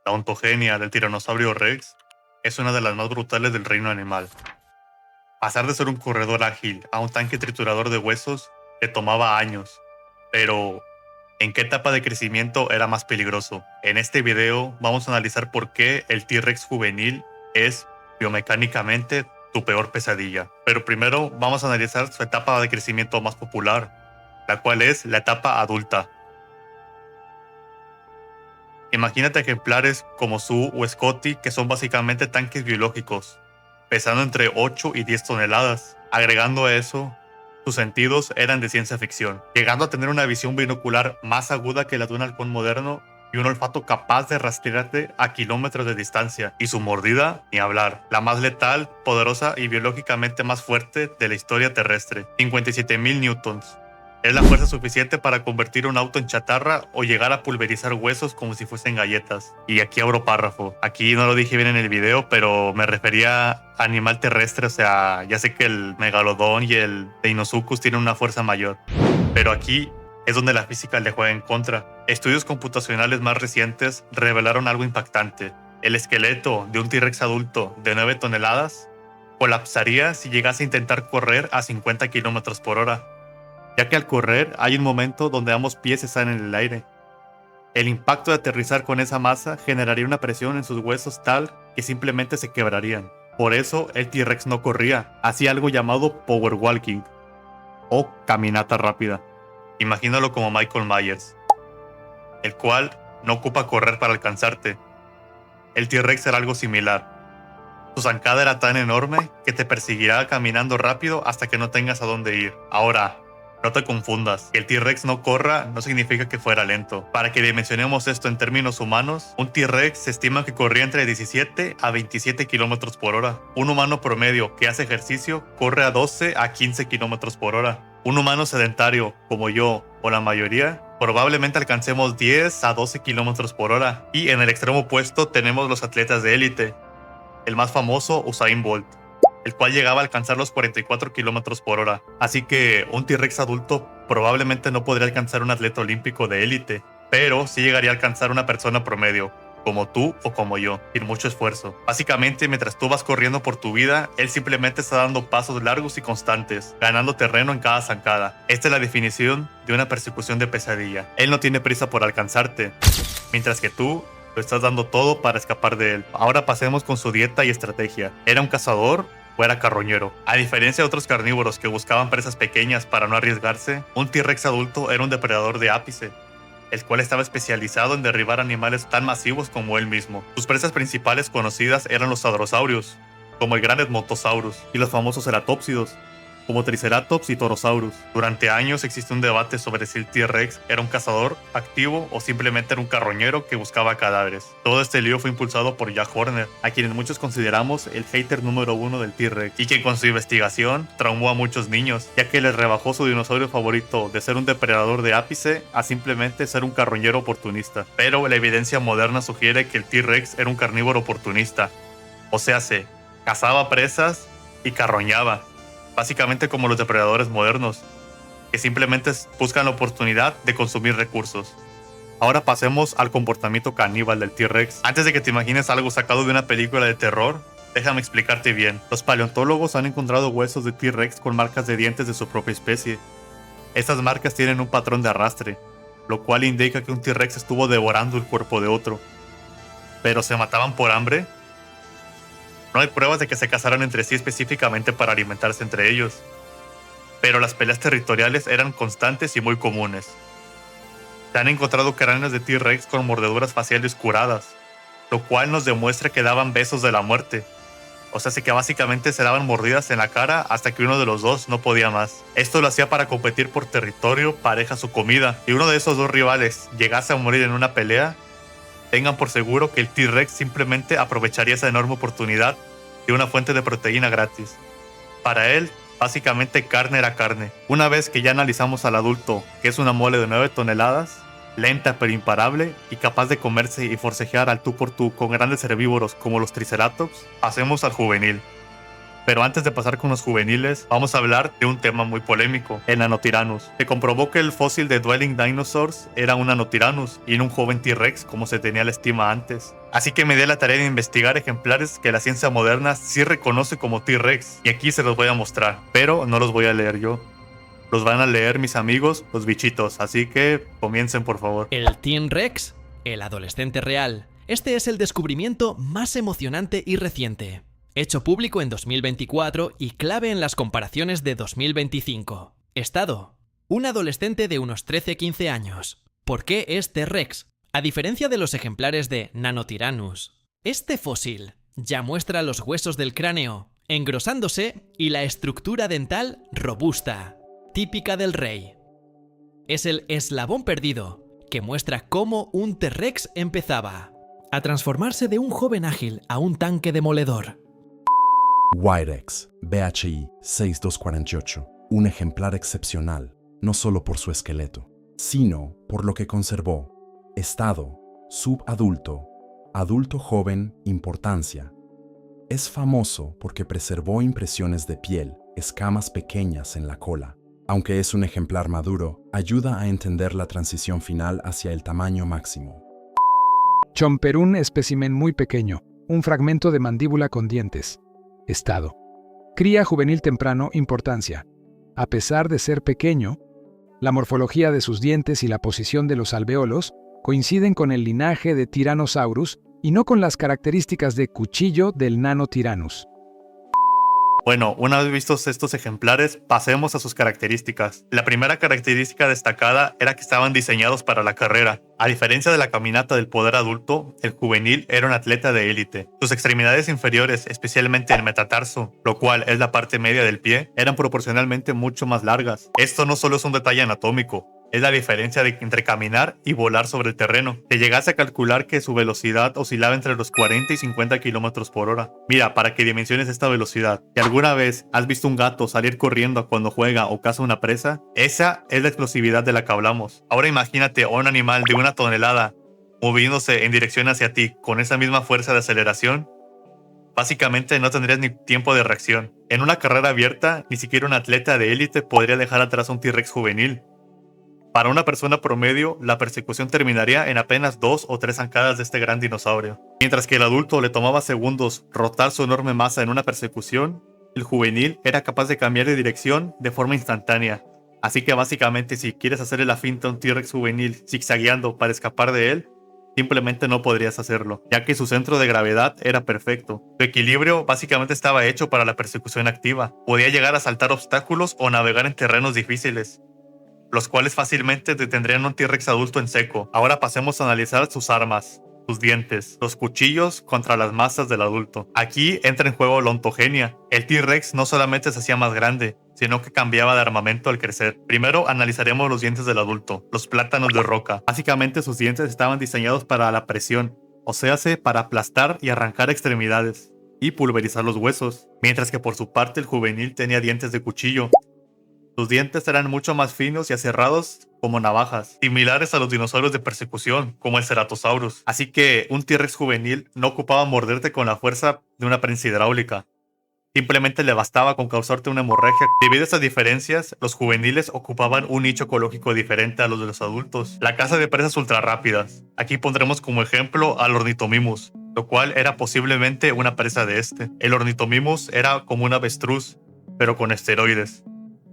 la ontogenia del tiranosaurio Rex, es una de las más brutales del reino animal. Pasar de ser un corredor ágil a un tanque triturador de huesos le tomaba años, pero ¿en qué etapa de crecimiento era más peligroso? En este video vamos a analizar por qué el T-Rex juvenil es biomecánicamente tu peor pesadilla. Pero primero vamos a analizar su etapa de crecimiento más popular, la cual es la etapa adulta. Imagínate ejemplares como Sue o Scotty, que son básicamente tanques biológicos, pesando entre 8 y 10 toneladas. Agregando a eso, sus sentidos eran de ciencia ficción, llegando a tener una visión binocular más aguda que la de un halcón moderno y un olfato capaz de rastrearte a kilómetros de distancia. Y su mordida, ni hablar, la más letal, poderosa y biológicamente más fuerte de la historia terrestre, 57.000 newtons. Es la fuerza suficiente para convertir un auto en chatarra o llegar a pulverizar huesos como si fuesen galletas. Y aquí abro párrafo. Aquí no lo dije bien en el video, pero me refería a animal terrestre. O sea, ya sé que el megalodón y el Deinosuchus tienen una fuerza mayor, pero aquí es donde la física le juega en contra. Estudios computacionales más recientes revelaron algo impactante. El esqueleto de un T-Rex adulto de 9 toneladas colapsaría si llegase a intentar correr a 50 km por hora. Ya que al correr hay un momento donde ambos pies están en el aire. El impacto de aterrizar con esa masa generaría una presión en sus huesos tal que simplemente se quebrarían. Por eso el T-Rex no corría, hacía algo llamado power walking o caminata rápida. Imagínalo como Michael Myers, el cual no ocupa correr para alcanzarte. El T-Rex era algo similar. Su zancada era tan enorme que te perseguirá caminando rápido hasta que no tengas a dónde ir. Ahora, no te confundas, que el T-Rex no corra no significa que fuera lento. Para que dimensionemos esto en términos humanos, un T-Rex se estima que corría entre 17 a 27 km por hora. Un humano promedio que hace ejercicio corre a 12 a 15 km por hora. Un humano sedentario, como yo o la mayoría, probablemente alcancemos 10 a 12 km por hora. Y en el extremo opuesto tenemos los atletas de élite. El más famoso, Usain Bolt, el cual llegaba a alcanzar los 44 km por hora. Así que un T-Rex adulto probablemente no podría alcanzar un atleta olímpico de élite, pero sí llegaría a alcanzar una persona promedio, como tú o como yo, sin mucho esfuerzo. Básicamente, mientras tú vas corriendo por tu vida, él simplemente está dando pasos largos y constantes, ganando terreno en cada zancada. Esta es la definición de una persecución de pesadilla. Él no tiene prisa por alcanzarte, mientras que tú lo estás dando todo para escapar de él. Ahora pasemos con su dieta y estrategia. ¿Era un cazador o era carroñero? A diferencia de otros carnívoros que buscaban presas pequeñas para no arriesgarse, un T-Rex adulto era un depredador de ápice, el cual estaba especializado en derribar animales tan masivos como él mismo. Sus presas principales conocidas eran los hadrosaurios, como el gran Edmontosaurus, y los famosos ceratópsidos, como Triceratops y Torosaurus. Durante años existe un debate sobre si el T-Rex era un cazador activo o simplemente era un carroñero que buscaba cadáveres. Todo este lío fue impulsado por Jack Horner, a quienes muchos consideramos el hater número 1 del T-Rex, y quien con su investigación traumó a muchos niños, ya que les rebajó su dinosaurio favorito de ser un depredador de ápice a simplemente ser un carroñero oportunista. Pero la evidencia moderna sugiere que el T-Rex era un carnívoro oportunista, o sea, cazaba presas y carroñaba, básicamente como los depredadores modernos, que simplemente buscan la oportunidad de consumir recursos. Ahora pasemos al comportamiento caníbal del T-Rex. Antes de que te imagines algo sacado de una película de terror, déjame explicarte bien. Los paleontólogos han encontrado huesos de T-Rex con marcas de dientes de su propia especie. Estas marcas tienen un patrón de arrastre, lo cual indica que un T-Rex estuvo devorando el cuerpo de otro. ¿Pero se mataban por hambre? No hay pruebas de que se cazaran entre sí específicamente para alimentarse entre ellos, pero las peleas territoriales eran constantes y muy comunes. Se han encontrado cráneos de T-Rex con mordeduras faciales curadas, lo cual nos demuestra que daban besos de la muerte. O sea, que básicamente se daban mordidas en la cara hasta que uno de los dos no podía más. Esto lo hacía para competir por territorio, parejas o comida. Si uno de esos dos rivales llegase a morir en una pelea, tengan por seguro que el T-Rex simplemente aprovecharía esa enorme oportunidad de una fuente de proteína gratis. Para él, básicamente carne era carne. Una vez que ya analizamos al adulto, que es una mole de 9 toneladas, lenta pero imparable y capaz de comerse y forcejear al tú por tú con grandes herbívoros como los Triceratops, pasemos al juvenil. Pero antes de pasar con los juveniles, vamos a hablar de un tema muy polémico, el Nanotyrannus. Se comprobó que el fósil de Dwelling Dinosaurs era un Nanotyrannus y no un joven T-Rex como se tenía la estima antes. Así que me di la tarea de investigar ejemplares que la ciencia moderna sí reconoce como T-Rex, y aquí se los voy a mostrar, pero no los voy a leer yo. Los van a leer mis amigos, los bichitos, así que comiencen por favor. El T-Rex, el adolescente real. Este es el descubrimiento más emocionante y reciente, hecho público en 2024 y clave en las comparaciones de 2025. Estado: un adolescente de unos 13-15 años. ¿Por qué es T-Rex? A diferencia de los ejemplares de Nanotyrannus, este fósil ya muestra los huesos del cráneo engrosándose y la estructura dental robusta, típica del rey. Es el eslabón perdido que muestra cómo un T-Rex empezaba a transformarse de un joven ágil a un tanque demoledor. Wirex BHI 6248, un ejemplar excepcional, no solo por su esqueleto, sino por lo que conservó. Estado: subadulto, adulto joven, importancia. Es famoso porque preservó impresiones de piel, escamas pequeñas en la cola. Aunque es un ejemplar maduro, ayuda a entender la transición final hacia el tamaño máximo. Chomperún, espécimen muy pequeño, un fragmento de mandíbula con dientes. Estado: cría juvenil temprano, importancia. A pesar de ser pequeño, la morfología de sus dientes y la posición de los alvéolos coinciden con el linaje de Tyrannosaurus y no con las características de cuchillo del Nanotyrannus. Bueno, una vez vistos estos ejemplares, pasemos a sus características. La primera característica destacada era que estaban diseñados para la carrera. A diferencia de la caminata del poder adulto, el juvenil era un atleta de élite. Sus extremidades inferiores, especialmente el metatarso, lo cual es la parte media del pie, eran proporcionalmente mucho más largas. Esto no solo es un detalle anatómico, es la diferencia entre caminar y volar sobre el terreno. Se llegase a calcular que su velocidad oscilaba entre los 40 y 50 km por hora. Mira, para que dimensiones esta velocidad, si alguna vez has visto un gato salir corriendo cuando juega o caza una presa, esa es la explosividad de la que hablamos. Ahora imagínate a un animal de 1 tonelada moviéndose en dirección hacia ti con esa misma fuerza de aceleración. Básicamente no tendrías ni tiempo de reacción. En una carrera abierta, ni siquiera un atleta de élite podría dejar atrás a un T-Rex juvenil. Para una persona promedio, la persecución terminaría en apenas 2 o 3 zancadas de este gran dinosaurio. Mientras que el adulto le tomaba segundos rotar su enorme masa en una persecución, el juvenil era capaz de cambiar de dirección de forma instantánea. Así que básicamente si quieres hacerle la finta a un T-Rex juvenil zigzagueando para escapar de él, simplemente no podrías hacerlo, ya que su centro de gravedad era perfecto. Su equilibrio básicamente estaba hecho para la persecución activa. Podía llegar a saltar obstáculos o navegar en terrenos difíciles, los cuales fácilmente detendrían a un T-Rex adulto en seco. Ahora pasemos a analizar sus armas, sus dientes, los cuchillos contra las masas del adulto. Aquí entra en juego la ontogenia. El T-Rex no solamente se hacía más grande, sino que cambiaba de armamento al crecer. Primero analizaremos los dientes del adulto, los plátanos de roca. Básicamente sus dientes estaban diseñados para la presión, o sea, para aplastar y arrancar extremidades y pulverizar los huesos, mientras que por su parte el juvenil tenía dientes de cuchillo. Sus dientes eran mucho más finos y aserrados como navajas, similares a los dinosaurios de persecución, como el Ceratosaurus. Así que un T-Rex juvenil no ocupaba morderte con la fuerza de una prensa hidráulica. Simplemente le bastaba con causarte una hemorragia. Debido a estas diferencias, los juveniles ocupaban un nicho ecológico diferente a los de los adultos. La caza de presas ultrarrápidas. Aquí pondremos como ejemplo al Ornithomimus, lo cual era posiblemente una presa de este. El Ornithomimus era como un avestruz, pero con esteroides,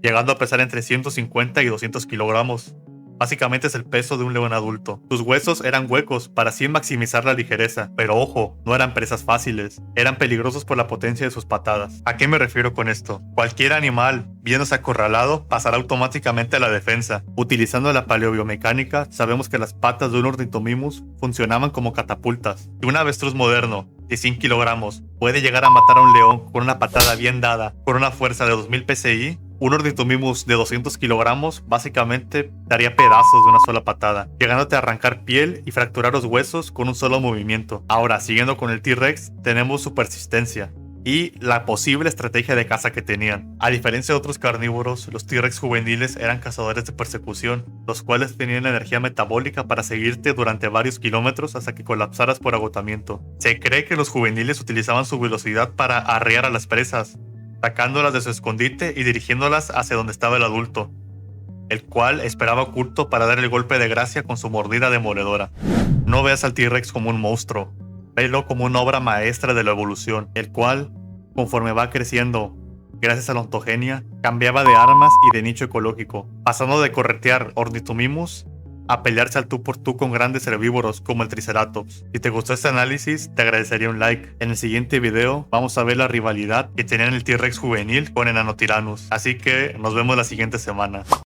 llegando a pesar entre 150 y 200 kilogramos. Básicamente es el peso de un león adulto. Sus huesos eran huecos para así maximizar la ligereza, pero ojo, no eran presas fáciles, eran peligrosos por la potencia de sus patadas. ¿A qué me refiero con esto? Cualquier animal, viéndose acorralado, pasará automáticamente a la defensa. Utilizando la paleobiomecánica, sabemos que las patas de un Ornithomimus funcionaban como catapultas. Si un avestruz moderno de 100 kilogramos puede llegar a matar a un león con una patada bien dada, con una fuerza de 2000 psi, un Ornithomimus de 200 kilogramos básicamente daría pedazos de una sola patada, llegándote a arrancar piel y fracturar los huesos con un solo movimiento. Ahora, siguiendo con el T-Rex, tenemos su persistencia y la posible estrategia de caza que tenían. A diferencia de otros carnívoros, los T-Rex juveniles eran cazadores de persecución, los cuales tenían energía metabólica para seguirte durante varios kilómetros hasta que colapsaras por agotamiento. Se cree que los juveniles utilizaban su velocidad para arrear a las presas, sacándolas de su escondite y dirigiéndolas hacia donde estaba el adulto, el cual esperaba oculto para dar el golpe de gracia con su mordida demoledora. No veas al T-Rex como un monstruo, velo como una obra maestra de la evolución, el cual, conforme va creciendo, gracias a la ontogenia, cambiaba de armas y de nicho ecológico, pasando de corretear Ornithomimus a pelearse al tú por tú con grandes herbívoros como el Triceratops. Si te gustó este análisis, te agradecería un like. En el siguiente video vamos a ver la rivalidad que tenían el T-Rex juvenil con Enanotyrannus, así que nos vemos la siguiente semana.